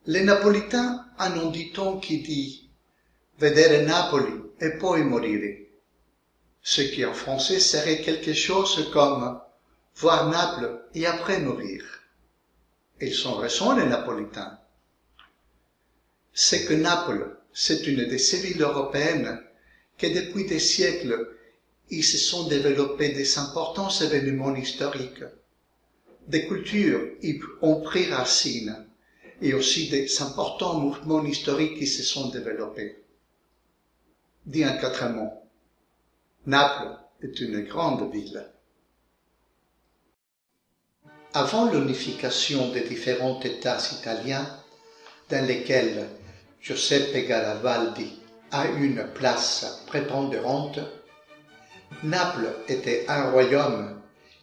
Les Napolitains hanno un dicton qui dit « Vedere Napoli e poi morire », ce qui en français serait quelque chose comme « voir Naples et après mourir ». Ils ont raison, les Napolitains. C'est que Naples, c'est une de ces villes européennes que depuis des siècles, il se sont développés des importants événements historiques. Des cultures y ont pris racine et aussi des importants mouvements historiques qui se sont développés. Dit en 4 mots, Naples est une grande ville. Avant l'unification des différents États italiens, dans lesquels Giuseppe Garibaldi a une place prépondérante, Naples était un royaume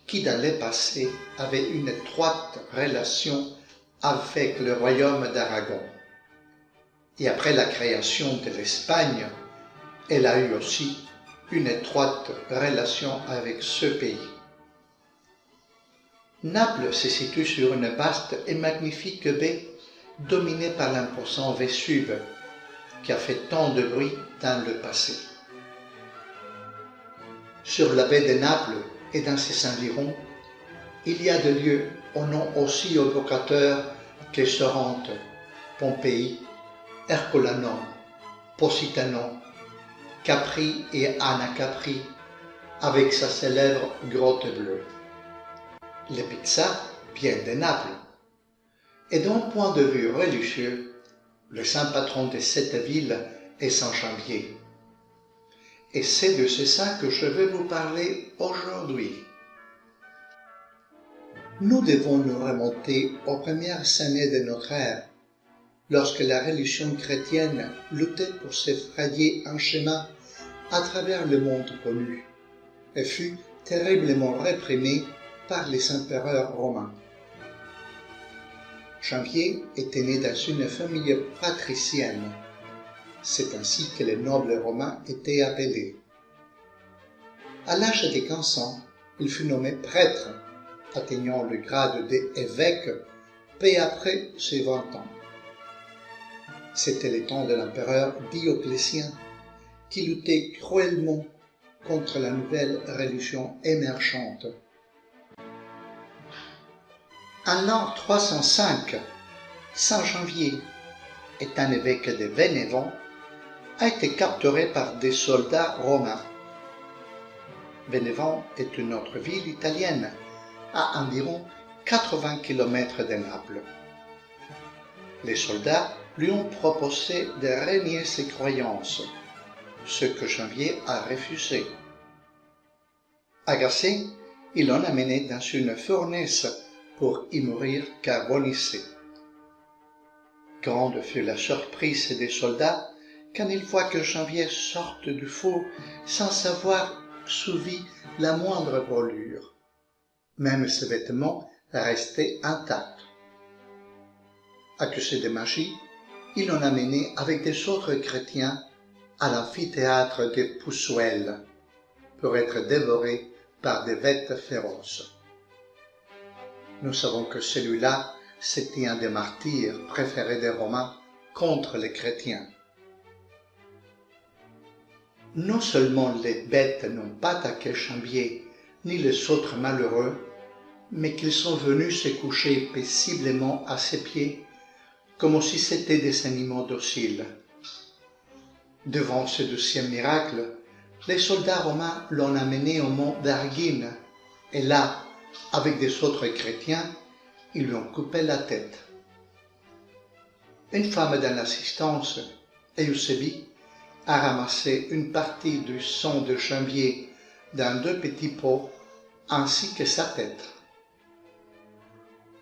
qui dans le passé avait une étroite relation avec le royaume d'Aragon. Et après la création de l'Espagne, elle a eu aussi une étroite relation avec ce pays. Naples se situe sur une vaste et magnifique baie dominée par l'imposant Vésuve, qui a fait tant de bruit dans le passé. Sur la baie de Naples et dans ses environs, il y a des lieux aux noms aussi évocateurs que Sorrente, Pompéi, Herculaneum, Positano, Capri et Anacapri, avec sa célèbre grotte bleue. Les pizzas viennent de Naples. Et d'un point de vue religieux, le saint patron de cette ville est Saint Janvier. Et c'est de ce saint que je vais vous parler aujourd'hui. Nous devons nous remonter aux premières années de notre ère, lorsque la religion chrétienne luttait pour se frayer un chemin à travers le monde connu et fut terriblement réprimée par les empereurs romains. Janvier était né dans une famille patricienne. C'est ainsi que les nobles romains étaient appelés. À l'âge de 15 ans, il fut nommé prêtre, atteignant le grade d'évêque peu après ses 20 ans. C'était le temps de l'empereur Dioclétien, qui luttait cruellement contre la nouvelle religion émergente. En l'an 305, Saint Janvier, étant évêque de Vénévent, a été capturé par des soldats romains. Vénévent est une autre ville italienne, à environ 80 km de Naples. Les soldats lui ont proposé de renier ses croyances, ce que Janvier a refusé. Agacé, ils l'ont amené dans une fournaise pour y mourir carbonisé. Grande fut la surprise des soldats quand ils voient que Janvier sorte du four sans avoir subi la moindre brûlure. Même ses vêtements restaient intacts. Accusé de magie, ils l'ont amené avec des autres chrétiens à l'amphithéâtre de Poussuel pour être dévoré par des bêtes féroces. Nous savons que celui-là, c'était un des martyrs préférés des Romains contre les chrétiens. Non seulement les bêtes n'ont pas attaqué Janvier ni les autres malheureux, mais qu'ils sont venus se coucher paisiblement à ses pieds, comme si c'étaient des animaux dociles. Devant ce deuxième miracle, les soldats romains l'ont amené au mont d'Argine, et là, avec des autres chrétiens, ils lui ont coupé la tête. Une femme dans l'assistance, Eusébie, a ramassé une partie du sang de Janvier dans 2 petits pots, ainsi que sa tête.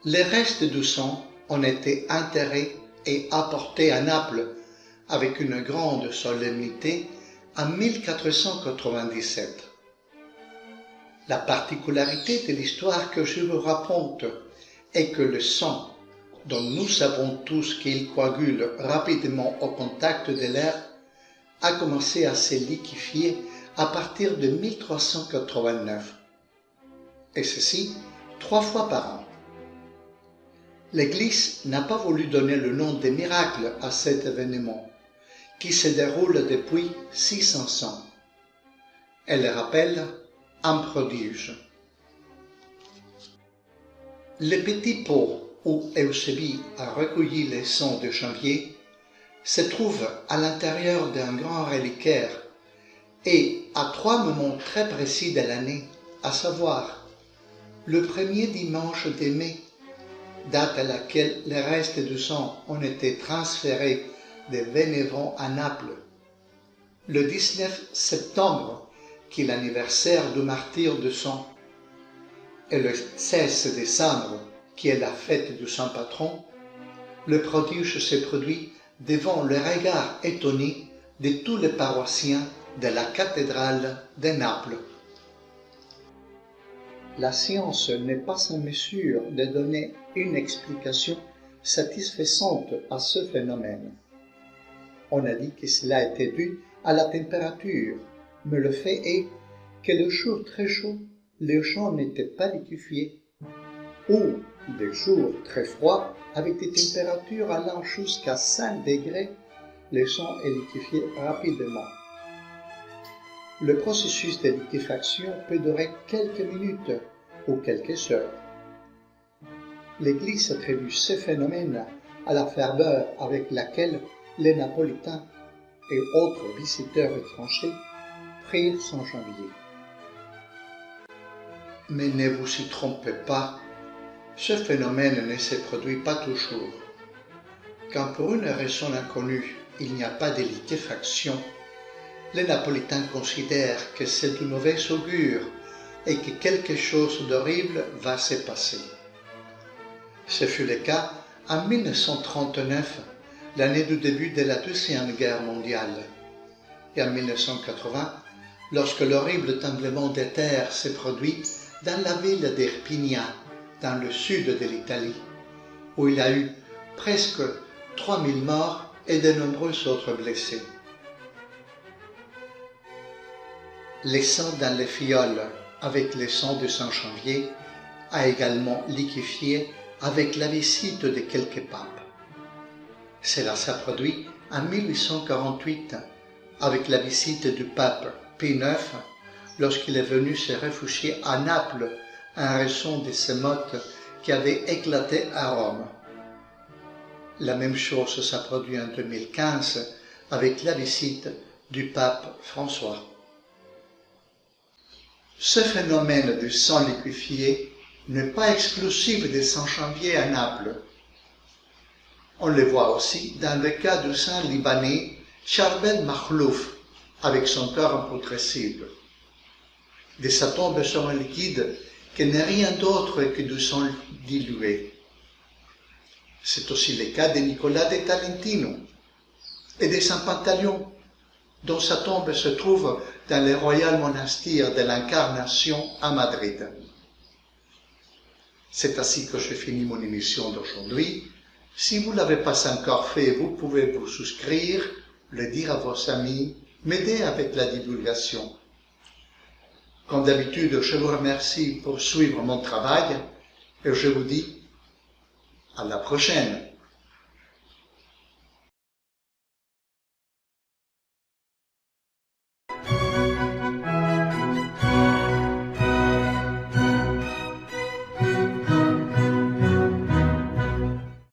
Les restes du sang ont été enterrés et apportés à Naples avec une grande solennité en 1497. La particularité de l'histoire que je vous raconte est que le sang, dont nous savons tous qu'il coagule rapidement au contact de l'air, a commencé à se liquéfier à partir de 1389, et ceci 3 fois par an. L'Église n'a pas voulu donner le nom de miracle à cet événement, qui se déroule depuis 600 ans. Elle le rappelle un prodige. Le petit pot où Eusébie a recueilli les sons de janvier se trouve à l'intérieur d'un grand reliquaire et à 3 moments très précis de l'année, à savoir le premier dimanche de mai, date à laquelle les restes du sang ont été transférés de Vénévent à Naples, le 19 septembre, qui est l'anniversaire du martyre du sang, et le 16 décembre, qui est la fête du saint patron, le prodige se produit devant le regard étonné de tous les paroissiens de la cathédrale de Naples. La science n'est pas en mesure de donner une explication satisfaisante à ce phénomène. On a dit que cela était dû à la température, mais le fait est que le jour très chaud, les champs n'étaient pas liquéfiés, ou des jours très froids, avec des températures allant jusqu'à 5 degrés, le sang est liquéfié rapidement. Le processus de liquéfaction peut durer quelques minutes ou quelques heures. L'Église attribue ce phénomène à la ferveur avec laquelle les Napolitains et autres visiteurs étrangers prirent Saint Janvier. Mais ne vous y trompez pas, ce phénomène ne se produit pas toujours. Quand pour une raison inconnue il n'y a pas de liquéfaction, les Napolitains considèrent que c'est de mauvais augure et que quelque chose d'horrible va se passer. Ce fut le cas en 1939, l'année du début de la Deuxième Guerre mondiale, et en 1980, lorsque l'horrible tremblement de terre s'est produit dans la ville d'Irpinia, dans le sud de l'Italie, où il y a eu presque 3000 morts et de nombreux autres blessés. Le sang dans les fioles avec le sang de Saint Janvier a également liquéfié avec la visite de quelques papes. Cela s'est produit en 1848 avec la visite du pape Pie IX lorsqu'il est venu se réfugier à Naples en raison des émeutes qui avaient éclaté à Rome. La même chose s'est produite en 2015 avec la visite du pape François. Ce phénomène du sang liquéfié n'est pas exclusif de Saint Janvier à Naples. On le voit aussi dans le cas du saint libanais Charbel Makhlouf avec son corps imputrescible. De sa tombe sort un liquide qui n'est rien d'autre que du sang dilué. C'est aussi le cas de Nicolas de Tolentino et de Saint Pantaleon, dont sa tombe se trouve dans le Royal Monastère de l'Incarnation à Madrid. C'est ainsi que je finis mon émission d'aujourd'hui. Si vous ne l'avez pas encore fait, vous pouvez vous souscrire, le dire à vos amis, m'aider avec la divulgation. Comme d'habitude, je vous remercie pour suivre mon travail et je vous dis à la prochaine.